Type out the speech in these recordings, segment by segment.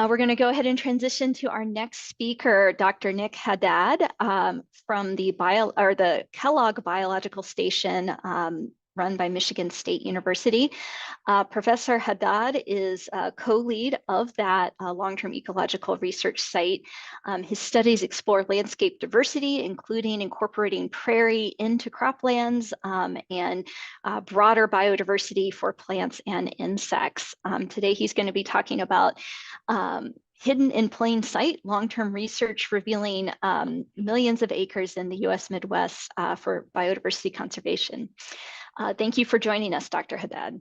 We're going to go ahead and transition to our next speaker, Dr. Nick Haddad, from the Kellogg Biological Station, run by Michigan State University. Professor Haddad is co-lead of that long-term ecological research site. His studies explore landscape diversity, including incorporating prairie into croplands and broader biodiversity for plants and insects. Today, he's going to be talking about hidden in plain sight, long-term research revealing millions of acres in the US Midwest for biodiversity conservation. Thank you for joining us, Dr. Haddad.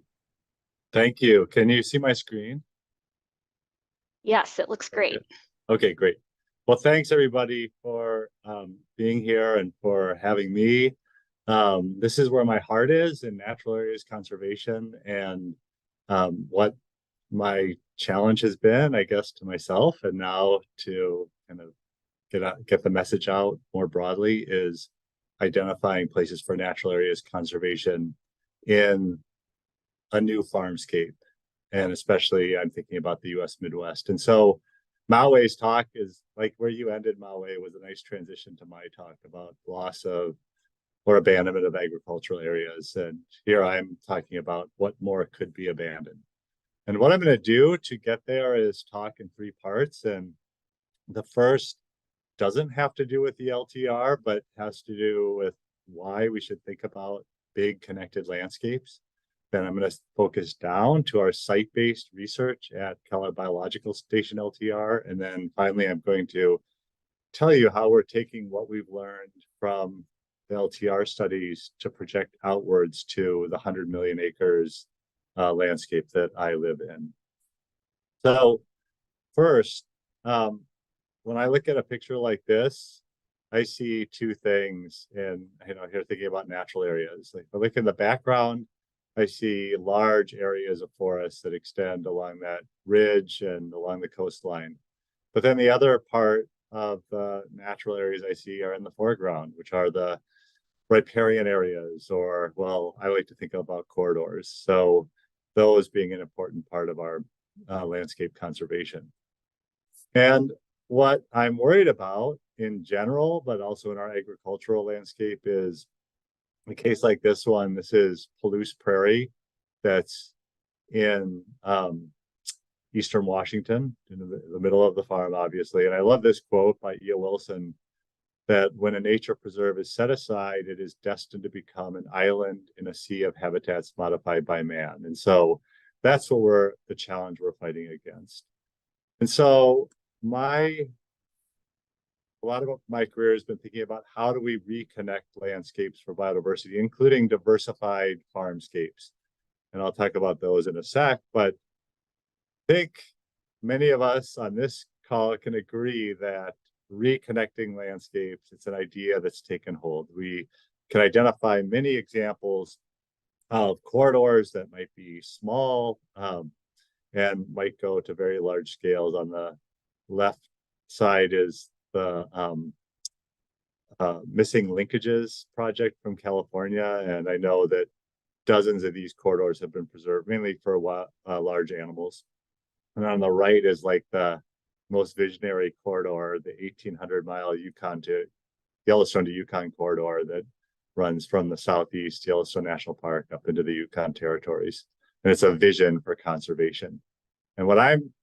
Thank you. Can you see my screen? Yes, it looks great. Okay, great. Well, thanks everybody for being here and for having me. This is where my heart is, in natural areas conservation, and what my challenge has been, I guess, to myself and now to kind of get the message out more broadly is identifying places for natural areas conservation in a new farmscape. And especially I'm thinking about the US Midwest. And so Mawe's talk is like where you ended, Mawe, was a nice transition to my talk about loss of or abandonment of agricultural areas. And here I'm talking about what more could be abandoned. And what I'm going to do to get there is talk in three parts. And the first doesn't have to do with the LTER, but has to do with why we should think about big connected landscapes. Then I'm going to focus down to our site-based research at Kellogg Biological Station LTER. And then finally, I'm going to tell you how we're taking what we've learned from the LTER studies to project outwards to the 100 million acres landscape that I live in. So first, when I look at a picture like this, I see two things. And here thinking about natural areas. Like if I look in the background, I see large areas of forest that extend along that ridge and along the coastline. But then the other part of the natural areas I see are in the foreground, which are the riparian areas, or, well, I like to think about corridors. So those being an important part of our landscape conservation. And what I'm worried about in general, but also in our agricultural landscape, is a case like this one. This is Palouse Prairie that's in eastern Washington, in the middle of the farm, obviously. And I love this quote by E.O. Wilson, that when a nature preserve is set aside, it is destined to become an island in a sea of habitats modified by man. And so that's what the challenge we're fighting against. And so a lot of my career has been thinking about how do we reconnect landscapes for biodiversity, including diversified farmscapes. And I'll talk about those in a sec, but I think many of us on this call can agree that reconnecting landscapes, it's an idea that's taken hold. We can identify many examples of corridors that might be small and might go to very large scales. On the left side is the Missing Linkages project from California. And I know that dozens of these corridors have been preserved, mainly for large animals. And on the right is like the most visionary corridor, the 1,800-mile Yellowstone to Yukon corridor that runs from the southeast Yellowstone National Park up into the Yukon territories. And it's a vision for conservation. And what I'm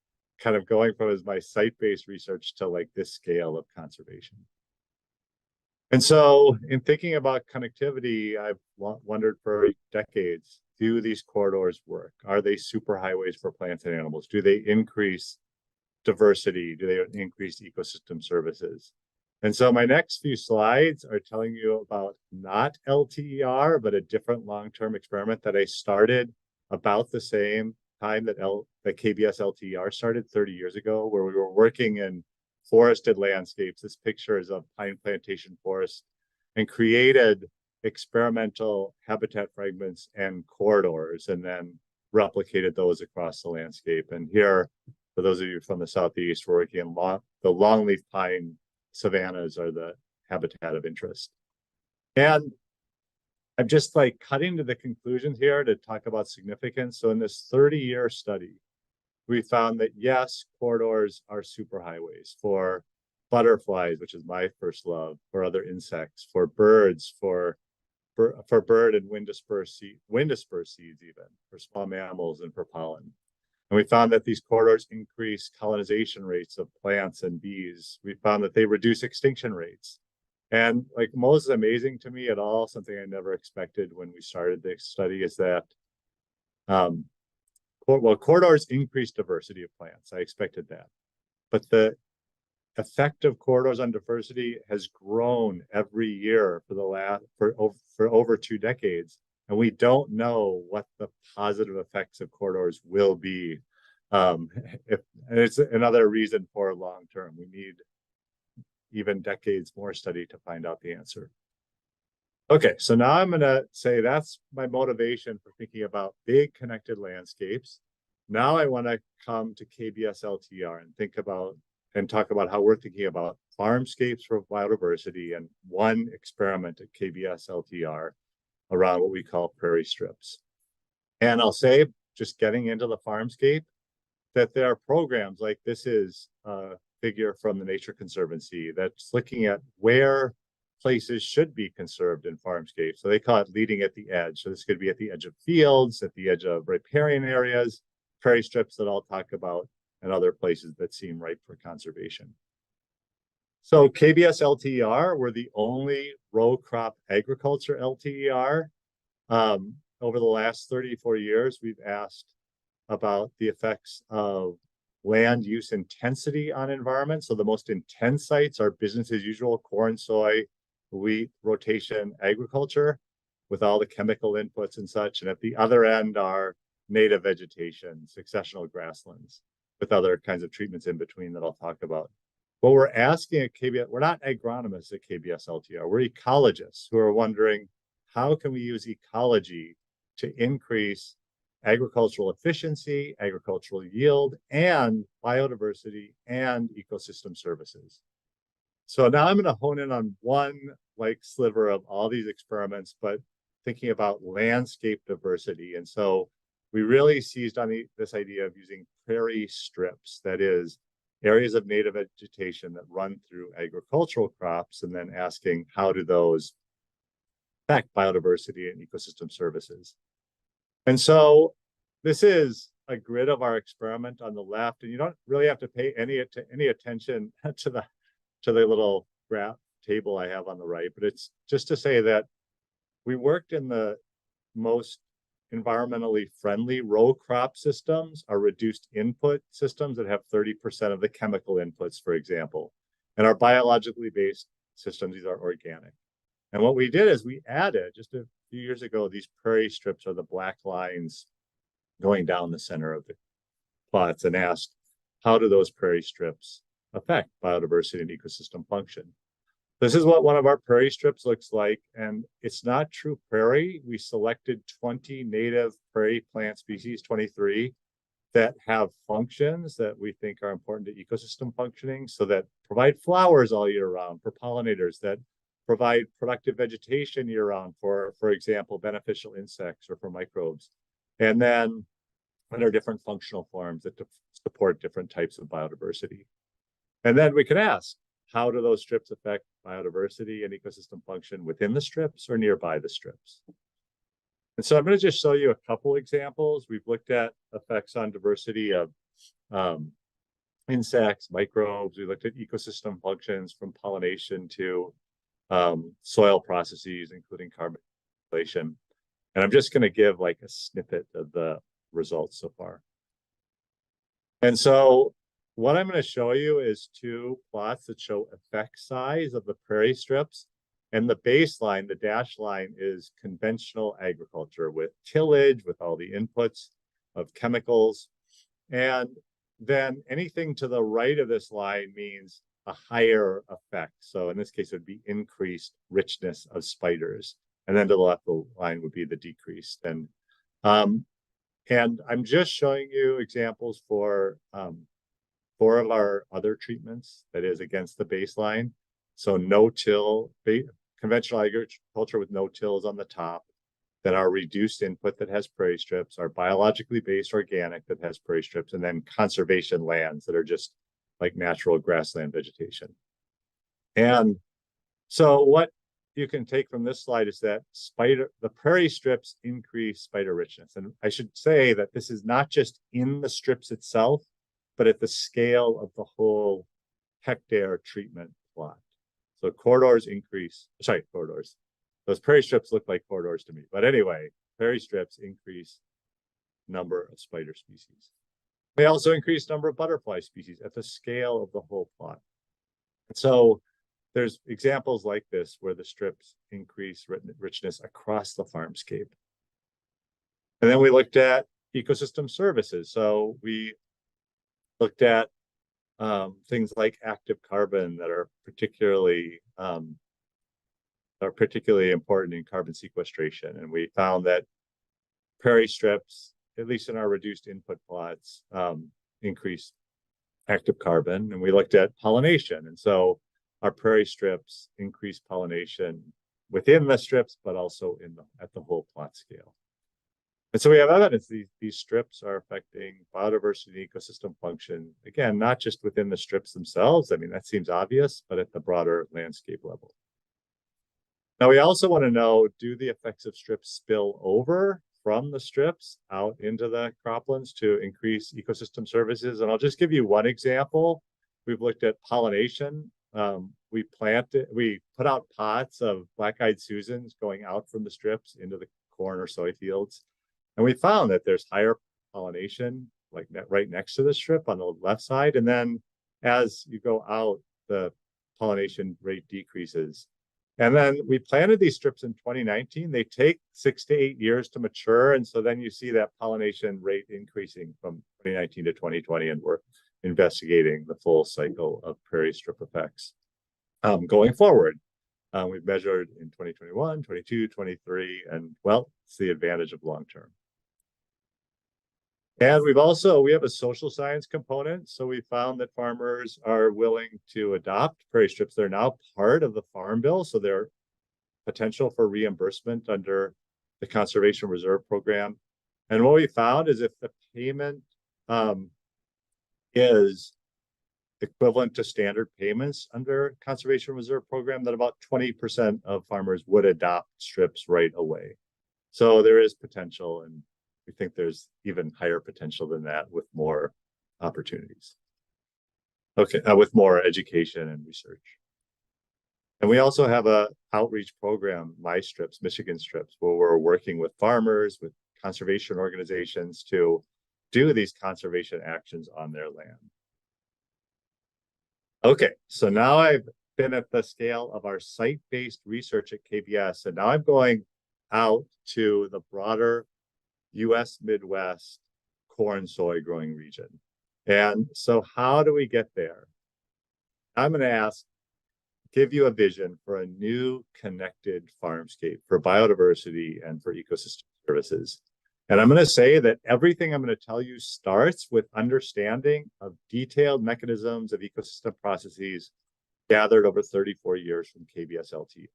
kind of going from is my site-based research to like this scale of conservation. And so in thinking about connectivity, I've wondered for decades, do these corridors work? Are they superhighways for plants and animals? Do they increase diversity? Do they increase ecosystem services? And so my next few slides are telling you about not LTER, but a different long-term experiment that I started about the same time that KBS LTER started 30 years ago, where we were working in forested landscapes. This picture is of pine plantation forest, and created experimental habitat fragments and corridors, and then replicated those across the landscape. And here, for those of you from the Southeast, we're working in the longleaf pine savannas are the habitat of interest. And I'm just like cutting to the conclusions here to talk about significance. So in this 30-year study, we found that yes, corridors are superhighways for butterflies, which is my first love, for other insects, for birds, for bird and wind dispersed seeds, even for small mammals and for pollen. And we found that these corridors increase colonization rates of plants and bees. We found that they reduce extinction rates. And like most amazing to me at all, something I never expected when we started this study is that, well, corridors increase diversity of plants. I expected that. But the effect of corridors on diversity has grown every year for over 2 decades, and we don't know what the positive effects of corridors will be. And it's another reason for long term. We need even decades more study to find out the answer. Okay, so now I'm going to say that's my motivation for thinking about big connected landscapes. Now I want to come to KBS LTER and talk about how we're thinking about farmscapes for biodiversity and one experiment at KBS LTER around what we call prairie strips. And I'll say, just getting into the farmscape, that there are programs like this is a figure from the Nature Conservancy that's looking at where places should be conserved in farmscapes. So they call it leading at the edge. So this could be at the edge of fields, at the edge of riparian areas, prairie strips that I'll talk about, and other places that seem ripe for conservation. So KBS LTER, we're the only row crop agriculture LTER. Over the last 34 years, we've asked about the effects of land use intensity on environment. So the most intense sites are business as usual, corn, soy, wheat, rotation, agriculture, with all the chemical inputs and such. And at the other end are native vegetation, successional grasslands, with other kinds of treatments in between that I'll talk about. What we're asking at KBS, we're not agronomists at KBS LTER, we're ecologists who are wondering, how can we use ecology to increase agricultural efficiency, agricultural yield, and biodiversity and ecosystem services? So now I'm going to hone in on one sliver of all these experiments, but thinking about landscape diversity. And so we really seized on this idea of using prairie strips, that is, areas of native vegetation that run through agricultural crops, and then asking how do those affect biodiversity and ecosystem services. And so this is a grid of our experiment on the left, and you don't really have to pay any attention to the little graph table I have on the right, but it's just to say that we worked in the most environmentally friendly row crop systems, are reduced input systems that have 30% of the chemical inputs, for example. And our biologically based systems, these are organic. And what we did is we added, just a few years ago, these prairie strips are the black lines going down the center of the plots, and asked, how do those prairie strips affect biodiversity and ecosystem function? This is what one of our prairie strips looks like, and it's not true prairie. We selected 20 native prairie plant species, 23, that have functions that we think are important to ecosystem functioning, so that provide flowers all year round for pollinators, that provide productive vegetation year round for example, beneficial insects or for microbes. And then there are different functional forms that support different types of biodiversity. And then we could ask, how do those strips affect biodiversity and ecosystem function within the strips or nearby the strips? And so I'm going to just show you a couple examples. We've looked at effects on diversity of insects, microbes. We looked at ecosystem functions from pollination to soil processes, including carbon accumulation. And I'm just going to give like a snippet of the results so far. And so what I'm going to show you is 2 plots that show effect size of the prairie strips. And the baseline, the dashed line, is conventional agriculture with tillage, with all the inputs of chemicals. And then anything to the right of this line means a higher effect. So in this case, it would be increased richness of spiders. And then to the left of the line would be the decreased. And I'm just showing you examples for 4 of our other treatments, that is against the baseline. So no-till, conventional agriculture with no-till is on the top. then our reduced input that has prairie strips, our biologically based organic that has prairie strips, and then conservation lands that are just like natural grassland vegetation. And so what you can take from this slide is that the prairie strips increase spider richness. And I should say that this is not just in the strips itself, but at the scale of the whole hectare treatment plot. So corridors increase, sorry, corridors. Those prairie strips look like corridors to me. But anyway, prairie strips increase number of spider species. They also increase number of butterfly species at the scale of the whole plot. And so there's examples like this where the strips increase richness across the farmscape. And then we looked at ecosystem services. So we looked at things like active carbon that are particularly important in carbon sequestration. And we found that prairie strips, at least in our reduced input plots, increase active carbon. And we looked at pollination. And so our prairie strips increase pollination within the strips, but also at the whole plot scale. And so we have evidence these strips are affecting biodiversity, ecosystem function, again, not just within the strips themselves. I mean, that seems obvious, but at the broader landscape level. Now, we also want to know, do the effects of strips spill over from the strips out into the croplands to increase ecosystem services? And I'll just give you one example. We've looked at pollination. We put out pots of black-eyed Susans going out from the strips into the corn or soy fields. And we found that there's higher pollination, like right next to the strip on the left side. And then as you go out, the pollination rate decreases. And then we planted these strips in 2019. They take 6 to 8 years to mature. And so then you see that pollination rate increasing from 2019 to 2020. And we're investigating the full cycle of prairie strip effects going forward. We've measured in 2021, 22, 23, and well, it's the advantage of long-term. And we have a social science component. So we found that farmers are willing to adopt prairie strips. They're now part of the Farm Bill. So they're potential for reimbursement under the Conservation Reserve Program. And what we found is if the payment is equivalent to standard payments under Conservation Reserve Program, that about 20% of farmers would adopt strips right away. So there is potential, and we think there's even higher potential than that with more opportunities. Okay, with more education and research. And we also have a outreach program, My Strips, Michigan Strips, where we're working with farmers, with conservation organizations to do these conservation actions on their land. Okay, so now I've been at the scale of our site-based research at KBS, and now I'm going out to the broader US Midwest corn soy growing region. And so how do we get there? I'm going to give you a vision for a new connected farmscape for biodiversity and for ecosystem services. And I'm going to say that everything I'm going to tell you starts with understanding of detailed mechanisms of ecosystem processes gathered over 34 years from KBS LTER.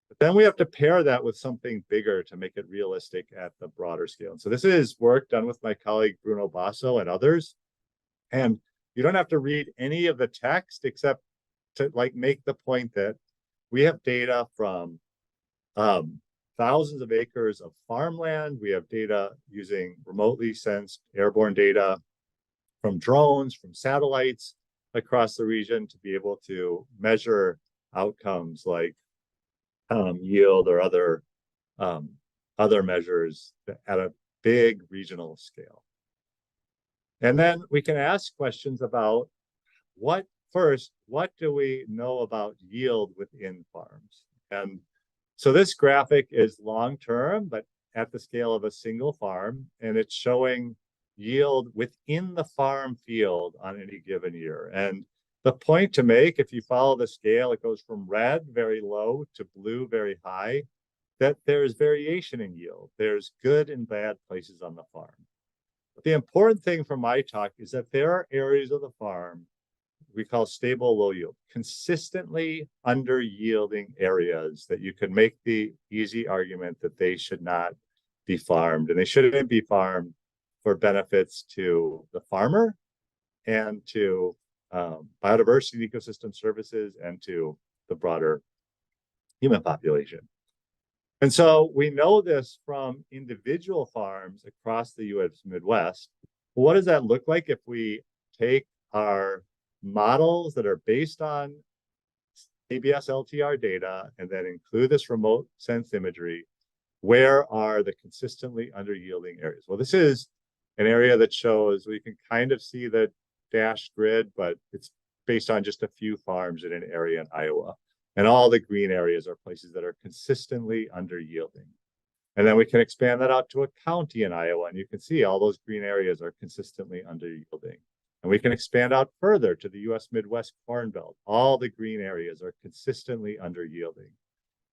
But then we have to pair that with something bigger to make it realistic at the broader scale. And so this is work done with my colleague Bruno Basso and others. And you don't have to read any of the text except to make the point that we have data from thousands of acres of farmland. We have data using remotely sensed airborne data from drones, from satellites across the region to be able to measure outcomes like yield or other measures at a big regional scale. And then we can ask questions about what do we know about yield within farms? And so this graphic is long-term, but at the scale of a single farm, and it's showing yield within the farm field on any given year. And the point to make, if you follow the scale, it goes from red, very low, to blue, very high, that there's variation in yield. There's good and bad places on the farm. But the important thing from my talk is that there are areas of the farm we call stable low yield, consistently under yielding areas that you could make the easy argument that they should not be farmed, and they shouldn't be farmed for benefits to the farmer and to biodiversity, ecosystem services, and to the broader human population. And so we know this from individual farms across the US Midwest. What does that look like if we take our models that are based on KBS LTER data and then include this remote sense imagery? Where are the consistently under yielding areas? Well, this is an area that shows, we can kind of see the dashed grid, but it's based on just a few farms in an area in Iowa. And all the green areas are places that are consistently under yielding. And then we can expand that out to a county in Iowa, and you can see all those green areas are consistently under yielding. And we can expand out further to the US Midwest Corn Belt. All the green areas are consistently under yielding.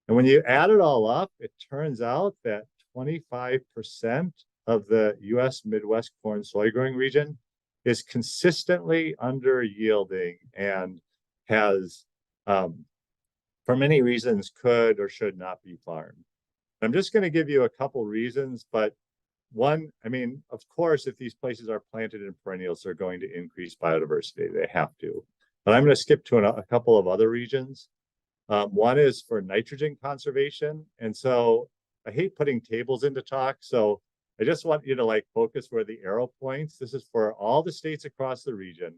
And when you add it all up, it turns out that 25% of the US Midwest corn soy growing region is consistently under yielding and has, for many reasons, could or should not be farmed. I'm just going to give you a couple reasons, but one, I mean, of course, if these places are planted in perennials, they're going to increase biodiversity. They have to. But I'm going to skip to a couple of other regions. One is for nitrogen conservation. And so I hate putting tables into talk. So I just want you to like focus where the arrow points. This is for all the states across the region.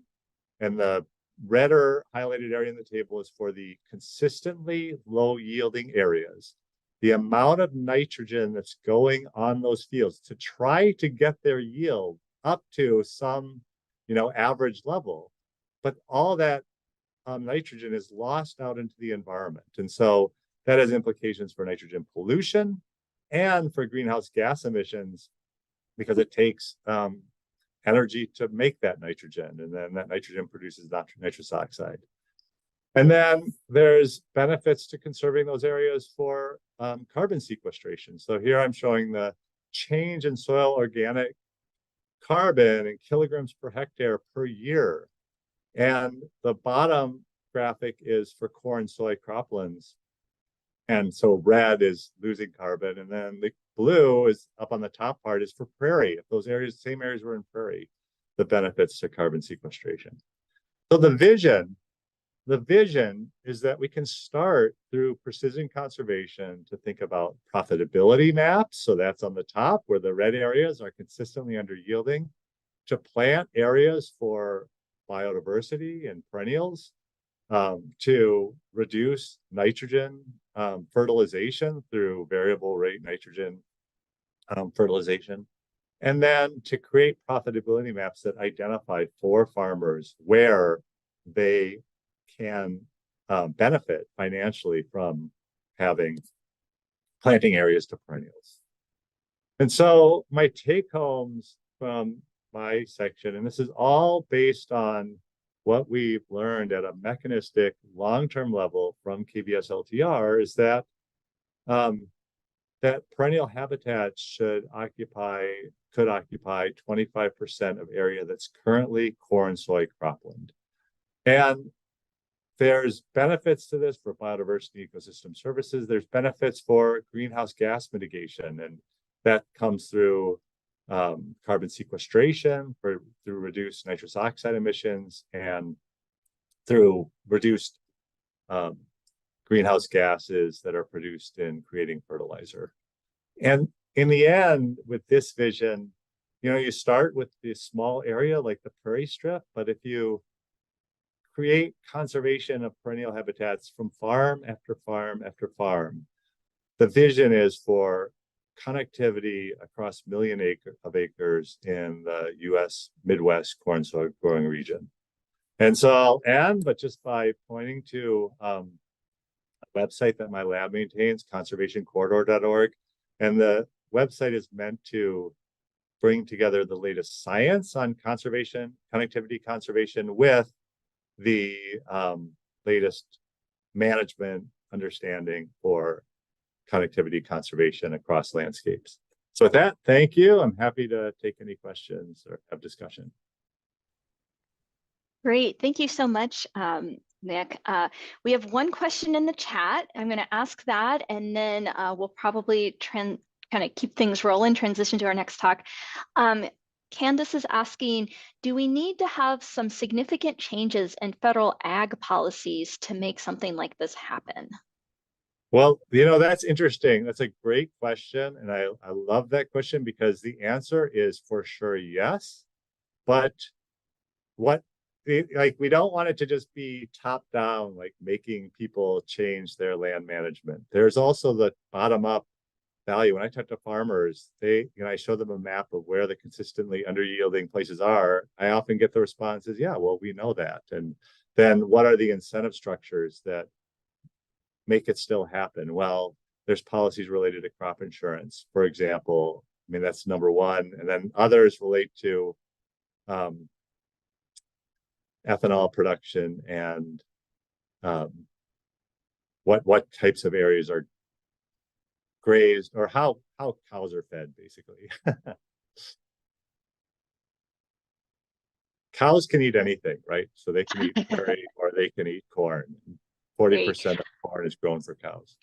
And the redder highlighted area in the table is for the consistently low yielding areas. The amount of nitrogen that's going on those fields to try to get their yield up to some, average level. But all that nitrogen is lost out into the environment. And so that has implications for nitrogen pollution and for greenhouse gas emissions, because it takes energy to make that nitrogen, and then that nitrogen produces nitrous oxide. And then there's benefits to conserving those areas for carbon sequestration. So here I'm showing the change in soil organic carbon in kilograms per hectare per year. And the bottom graphic is for corn, soy, croplands. And so red is losing carbon, and then the blue is up on the top part is for prairie. If those areas, same areas were in prairie, the benefits to carbon sequestration. So the vision is that we can start through precision conservation to think about profitability maps. So that's on the top where the red areas are consistently under yielding, to plant areas for biodiversity and perennials, to reduce nitrogen fertilization through variable rate nitrogen fertilization, and then to create profitability maps that identify for farmers where they can benefit financially from having planting areas to perennials. And so my take homes from my section, and this is all based on what we've learned at a mechanistic long-term level from KBS LTER, is that that perennial habitats could occupy 25% of area that's currently corn, soy, cropland. And there's benefits to this for biodiversity, ecosystem services. There's benefits for greenhouse gas mitigation, and that comes through carbon sequestration, through reduced nitrous oxide emissions, and through reduced greenhouse gases that are produced in creating fertilizer. And in the end, with this vision, you start with this small area like the prairie strip, but if you create conservation of perennial habitats from farm after farm after farm, the vision is for connectivity across million acres in the US Midwest corn soy growing region. And so I'll end, but just by pointing to a website that my lab maintains, conservationcorridor.org. And the website is meant to bring together the latest science on conservation, connectivity conservation, with the latest management understanding for connectivity conservation across landscapes. So with that, thank you. I'm happy to take any questions or have discussion. Great. Thank you so much, Nick. We have one question in the chat. I'm going to ask that, and then we'll probably kind of keep things rolling, transition to our next talk. Candace is asking, do we need to have some significant changes in federal ag policies to make something like this happen? Well, that's interesting. That's a great question. And I love that question because the answer is for sure yes. But what, like, we don't want it to just be top down, like making people change their land management. There's also the bottom up value. When I talk to farmers, I show them a map of where the consistently under-yielding places are. I often get the responses, yeah, well, we know that. And then what are the incentive structures that make it still happen? Well, there's policies related to crop insurance, for example. I mean, that's number one. And then others relate to ethanol production and what types of areas are grazed, or how cows are fed, basically. Cows can eat anything, right? So they can eat dairy or they can eat corn. Great. 40% of corn is grown for cows.